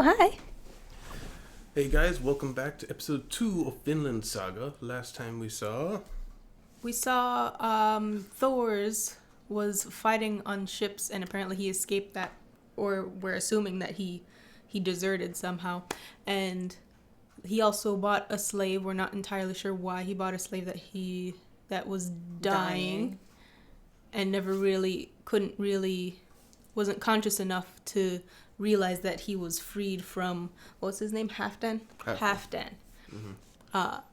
Oh, hi. Hey guys, welcome back to episode 2 of Vinland Saga. Last time we saw... Thor's was fighting on ships, and apparently he escaped that, or we're assuming that he deserted somehow. And he also bought a slave. We're not entirely sure why he bought a slave that was dying. And wasn't conscious enough to realize that he was freed from, what's his name? Halfdan? Halfdan. Mm-hmm.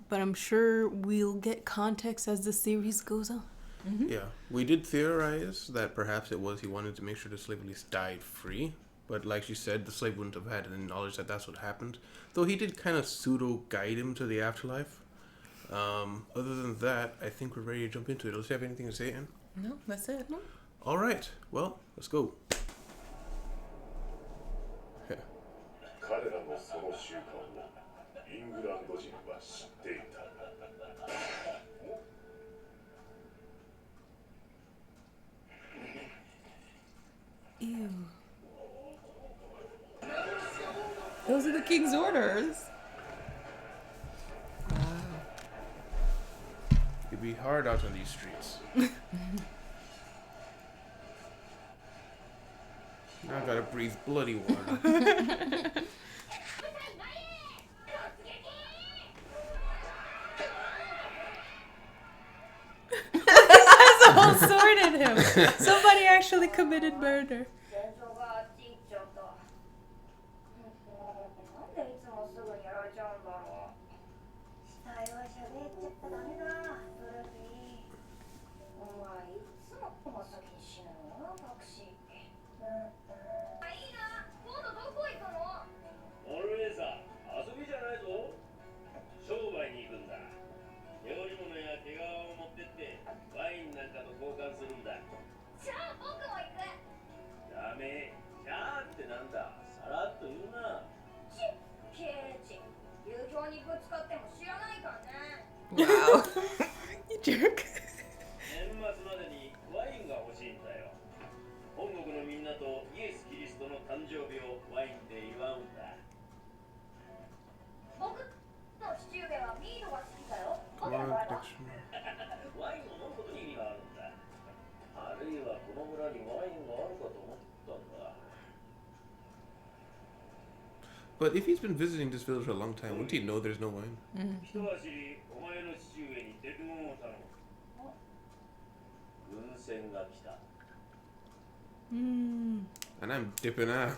But I'm sure we'll get context as the series goes on. Mm-hmm. Yeah, we did theorize that perhaps it was he wanted to make sure the slave at least died free. But like she said, the slave wouldn't have had any knowledge that that's what happened. Though he did kind of pseudo-guide him to the afterlife. Other than that, I think we're ready to jump into it. Does you have anything to say, Anne? No, that's it. No. All right, well, let's go. Yeah. Ew. Those are the king's orders. Wow. It'd be hard out on these streets. Now I gotta breathe bloody water. Has a whole sword in him. Somebody actually committed murder. Wow. You jerk. Come on, connection. But if he's been visiting this village for a long time, wouldn't he know there's no wine? Mm-hmm. Mm. And I'm dipping out.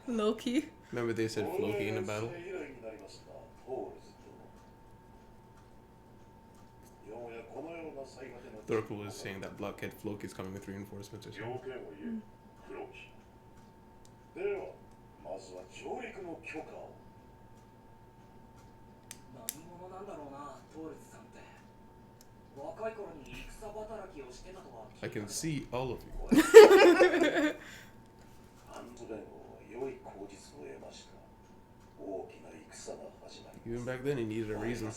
Loki. Remember they said Floki in a battle? Thorkel was saying that blockhead Floki is coming with reinforcements or something. I can see all of you. Even back then, he needed a reason.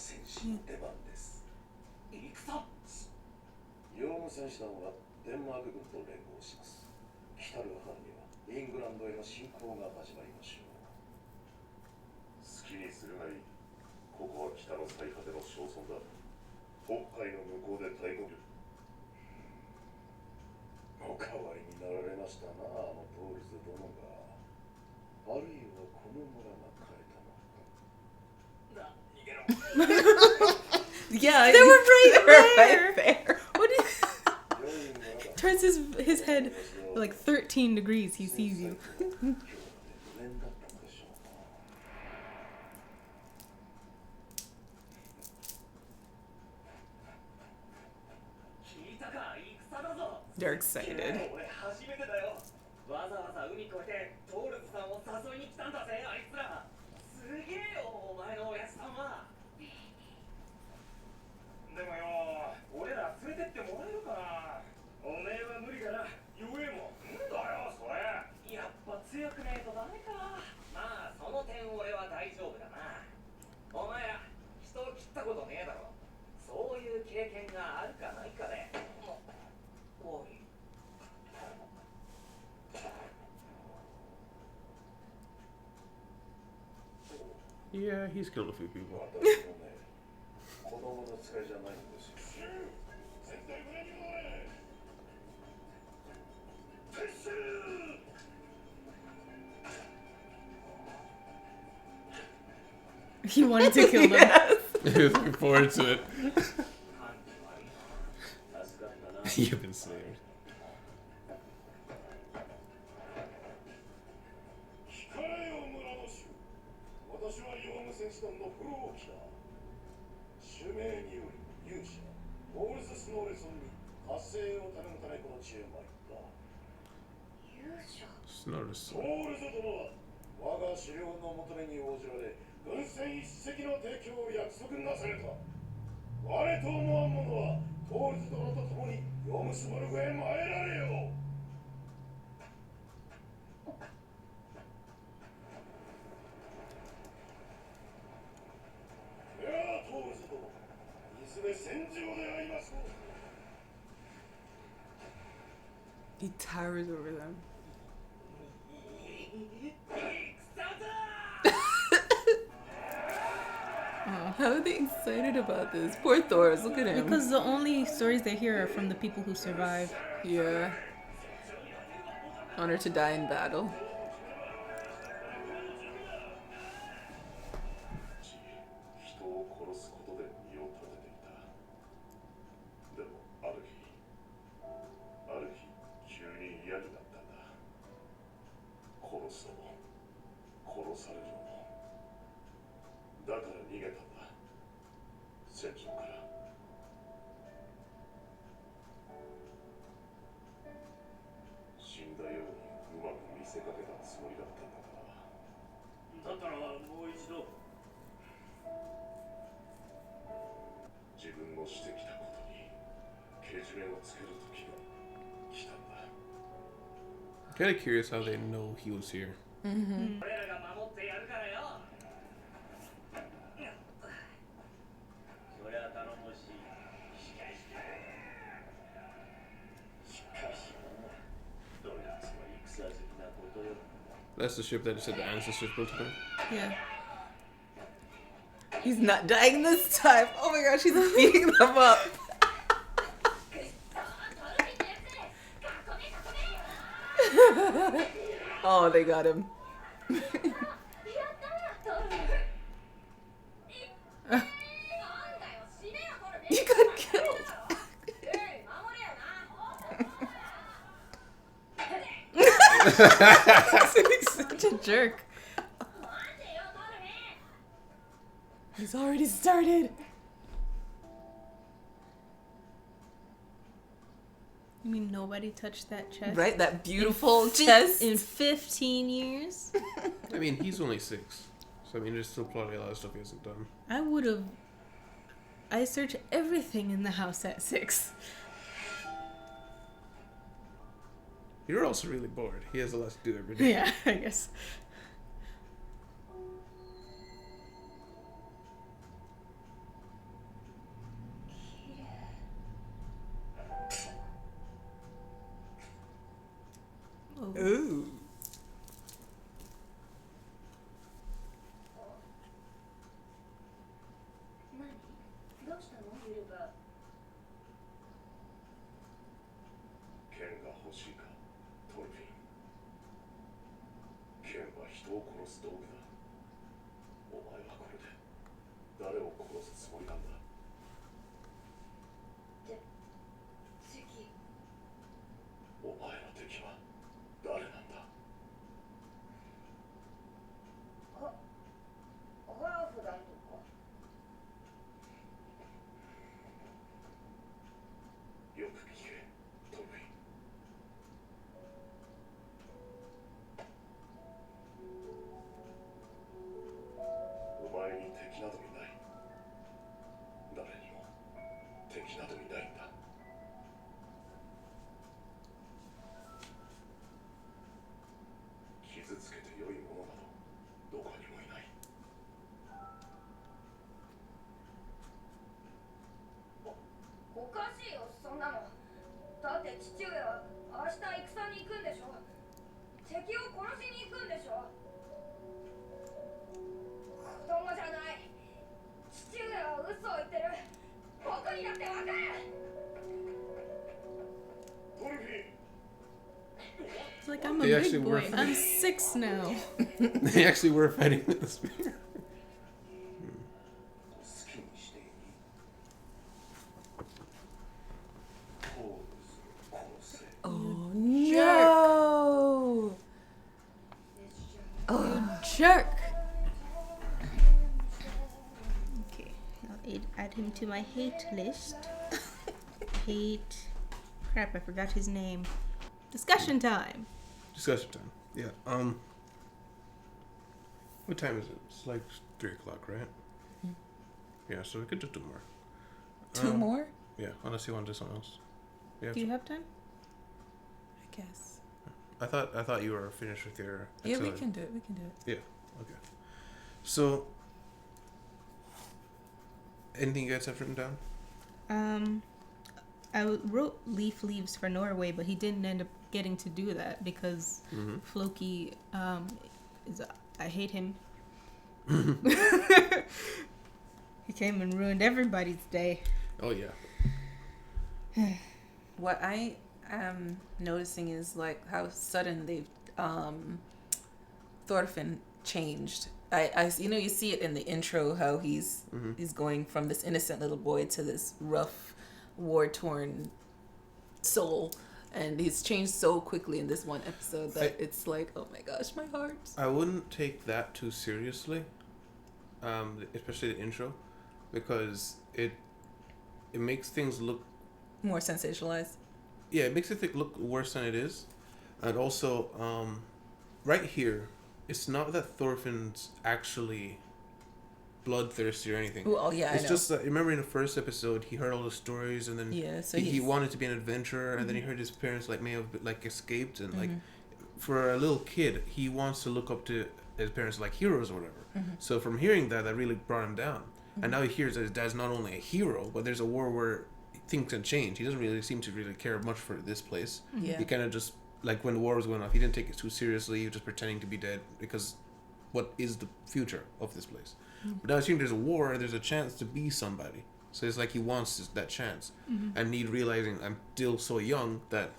Yeah, They were right there. there. What is... Turns his head like 13 degrees. He sees you. They're excited. Yeah, he's killed a few people. He wanted to kill them. Yes. He was looking forward to it. You've been saved. スノルス。我が資料の求めに応じられ、軍船一隻の提供を約束なされた。我と思わん者は、トールズ殿と共にヨムスボルグへ参られよ。いや、トールズ殿、いずれ戦場で会いましょう。 He towers over them. How are they excited about this? Poor Thors, look at him. Because the only stories they hear are from the people who survive. Yeah. Honor to die in battle. 人を殺すことで身を立てていた。でもある日急に嫌になったんだ。殺すのも殺されるのも。だから逃げたんだ。戦場から。死んだようにうまく見せかけたつもりだったんだが。だったらもう一度。自分のしてきたことにけじめをつける時が来たんだ。Kind of curious how they know he was here. Mm-hmm. That's the ship that said the ancestors built him. Yeah. He's not dying this time. Oh my gosh, he's beating them up. Oh, they got him. You got killed. He's such a jerk. He's already started. You mean nobody touched that chest? Right, that beautiful chest. In 15 years? I mean, he's only 6. So, I mean, there's still probably a lot of stuff he hasn't done. I search everything in the house at 6. You're also really bored. He has a lot to do every day. Yeah, I guess. Oh. Ooh. 父上は嘘を言ってる。僕にだってわかる。トルフィー It's like, I'm a They actually big were boy. I'm 6 now. They actually were fighting with the spear. 好きにしていい。ポーズを殺せ。 Oh no! Oh, jerk! Okay, I'll add him to my hate list. Hate. Crap, I forgot his name. Discussion time. Discussion time. Yeah. What time is it? It's like 3 o'clock, right? Yeah, so we could just do more. Two more? Yeah, unless you want to do something else. Yeah. Do you have time? I guess. I thought you were finished with your. Yeah, we accelerator. can do it. We can do it. Yeah. Okay. So. Anything you guys have written down? I wrote Leaf leaves for Norway, but he didn't end up getting to do that because Floki is. I hate him. He came and ruined everybody's day. Oh yeah. What I am noticing is like how sudden they've Thorfinn changed. I you see it in the intro how he's going from this innocent little boy to this rough, war-torn soul, and he's changed so quickly in this one episode that it's like, oh my gosh, my heart. I wouldn't take that too seriously, especially the intro, because it makes things look More sensationalized. Yeah, it makes it look worse than it is. And also, right here, it's not that Thorfinn's actually bloodthirsty or anything. Well, yeah, it's I know. just that, remember in the first episode, he heard all the stories and then So he wanted to be an adventurer, and then he heard his parents may have escaped, and like for a little kid, he wants to look up to his parents like heroes or whatever. So from hearing that really brought him down. And now he hears that his dad's not only a hero, but there's a war where things can change. He doesn't really seem to really care much for this place. Yeah. He kind of just, like when the war was going off, he didn't take it too seriously. He was just pretending to be dead because what is the future of this place? But now he's hearing there's a war, there's a chance to be somebody. So it's like he wants that chance. And he realizing I'm still so young that,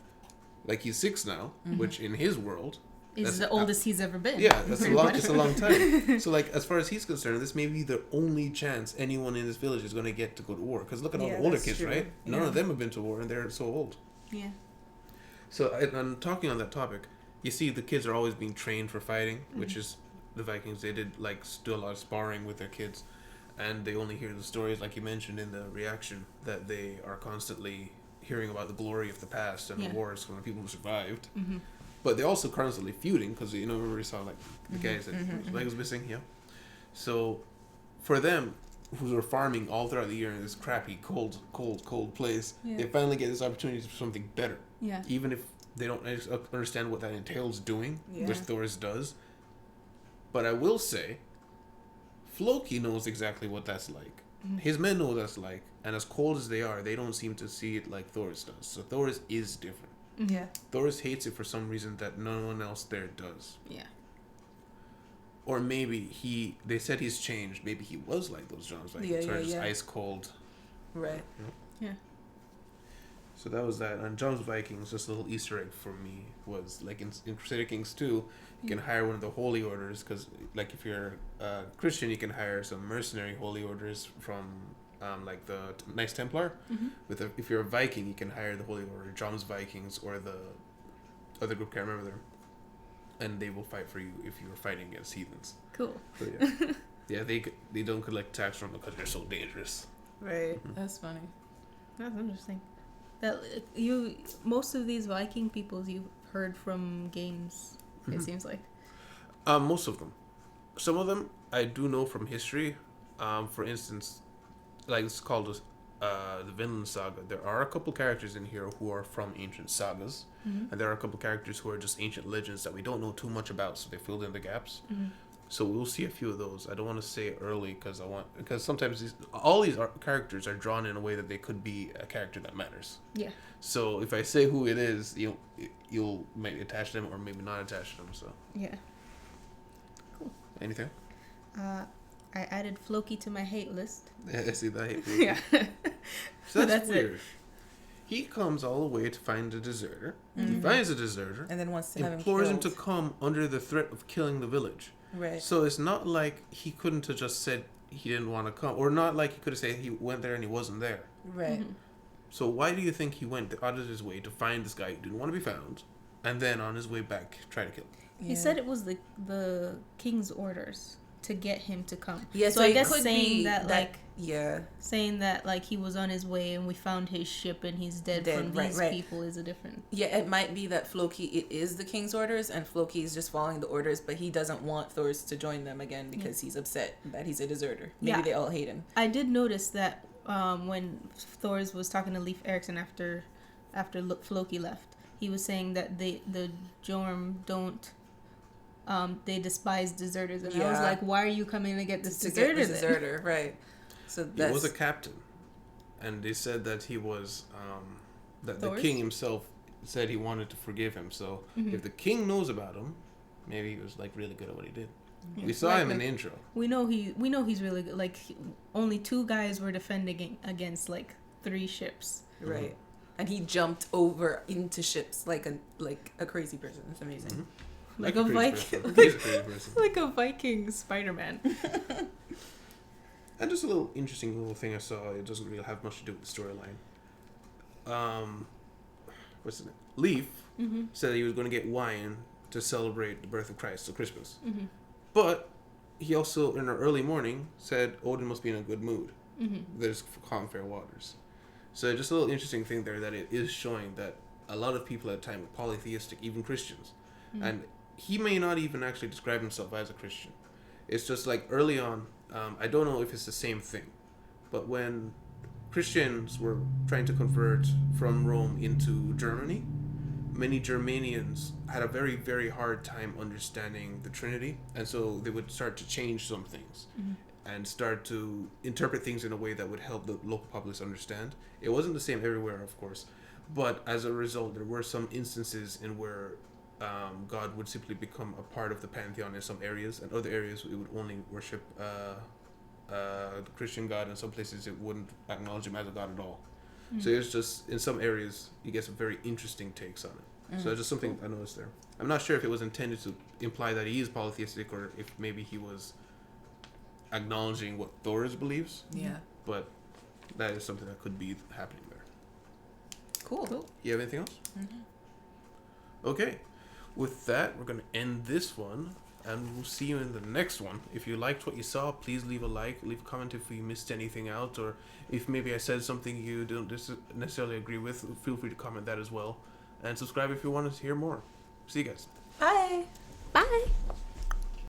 like he's 6 now, which in his world, Is the oldest he's ever been. yeah, that's a long, it's a long time. So like, as far as he's concerned, this may be the only chance anyone in this village is going to get to go to war. Because look at all Yeah, the older that's kids, true. right? None Yeah. of them have been to war, and they're so old. Yeah. So, and talking on that topic, you see the kids are always being trained for fighting, which is the Vikings. They did do a lot of sparring with their kids, and they only hear the stories, like you mentioned in the reaction, that they are constantly hearing about the glory of the past and the wars when people survived. But they're also constantly feuding because remember we saw like the guys that whose leg was missing, yeah. So, for them, who are farming all throughout the year in this crappy, cold place, they finally get this opportunity for something better. Yeah. Even if they don't understand what that entails doing, which Thor's does. But I will say, Floki knows exactly what that's like. His men know what that's like, and as cold as they are, they don't seem to see it like Thor's does. So Thor's is different. Yeah. Thor's hates it for some reason that no one else there does. Yeah. Or maybe they said he's changed. Maybe he was like those John's Vikings, just ice cold. Right. Yeah. So that was that. And John's Vikings, just a little Easter egg for me, was like in Crusader Kings 2, you can hire one of the holy orders, because like if you're a Christian, you can hire some mercenary holy orders from like the Knights Templar. If you're a Viking, you can hire the holy order, John's Vikings, or the other group, can't remember them, and they will fight for you if you're fighting against heathens. Cool. So yeah, yeah, they don't collect tax from them because they're so dangerous. Right. That's funny. That's interesting. That most of these Viking peoples you've heard from games. It seems like. Most of them. Some of them I do know from history. For instance, like it's called the Vinland Saga. There are a couple characters in here who are from ancient sagas, and there are a couple characters who are just ancient legends that we don't know too much about, so they filled in the gaps. So we'll see a few of those. I don't want to say it early because sometimes all these characters are drawn in a way that they could be a character that matters. Yeah. So if I say who it is, you'll maybe attach them or maybe not attach them. So Yeah. anything? I added Floki to my hate list. Yeah, I see that. Yeah. So that's That's weird. it. He comes all the way to find a deserter. Mm-hmm. He finds a deserter. And then wants to have him Implores him killed. to come under the threat of killing the village. Right. So it's not like he couldn't have just said he didn't want to come, or not like he could have said he went there and he wasn't there. Right. Mm-hmm. So why do you think he went out of his way to find this guy who didn't want to be found, and then on his way back try to kill him? He said it was the king's orders to get him to come. Yeah, so I it guess could saying be that like yeah. saying that like he was on his way and we found his ship and he's dead, from Right, these right. people is a different. Yeah, it might be that Floki, it is the king's orders, and Floki is just following the orders, but he doesn't want Thors to join them again because he's upset that he's a deserter. Maybe Yeah. they all hate him. I did notice that when Thors was talking to Leif Erikson after Floki left, he was saying that the Jorm don't. They despise deserters, and I was Yeah. like, "Why are you coming to get this To deserter?" get the then? deserter, right. So He that's... was a captain, and they said that he was that the Thors? king himself said he wanted to forgive him. So Mm-hmm. if the king knows about him, maybe he was like really good at what he did. Yeah. We saw Like, him in the intro. We know he's really good. Like only 2 guys were defending against like 3 ships. Right. And he jumped over into ships like a crazy person. It's amazing. Mhm. Like a a crazy Viking. person. He's a crazy person. Like a Viking Spider-Man. And just a little interesting little thing I saw. It doesn't really have much to do with the storyline. What's his name? Leaf Mm-hmm. said that he was going to get wine to celebrate the birth of Christ, so Christmas. Mm-hmm. But he also, in the early morning, said Odin must be in a good mood. Mm-hmm. There's calm, fair waters. So just a little interesting thing there that it is showing that a lot of people at the time were polytheistic, even Christians. Mm-hmm. And he may not even actually describe himself as a Christian. It's just like early on, I don't know if it's the same thing, but when Christians were trying to convert from Rome into Germany, many Germanians had a very, very hard time understanding the Trinity, and so they would start to change some things and start to interpret things in a way that would help the local populace understand. It wasn't the same everywhere, of course, but as a result, there were some instances in where God would simply become a part of the pantheon in some areas, and other areas it would only worship the Christian God, and some places it wouldn't acknowledge him as a God at all. So it's just, in some areas, you get some very interesting takes on it. So it's just something I noticed there. I'm not sure if it was intended to imply that he is polytheistic, or if maybe he was acknowledging what Thor's believes, Yeah. but that is something that could be happening there. Cool. You have anything else? Okay. With that, we're going to end this one, and we'll see you in the next one. If you liked what you saw, please leave a like, leave a comment if you missed anything out, or if maybe I said something you don't necessarily agree with, feel free to comment that as well. And subscribe if you want to hear more. See you guys. Bye. Bye.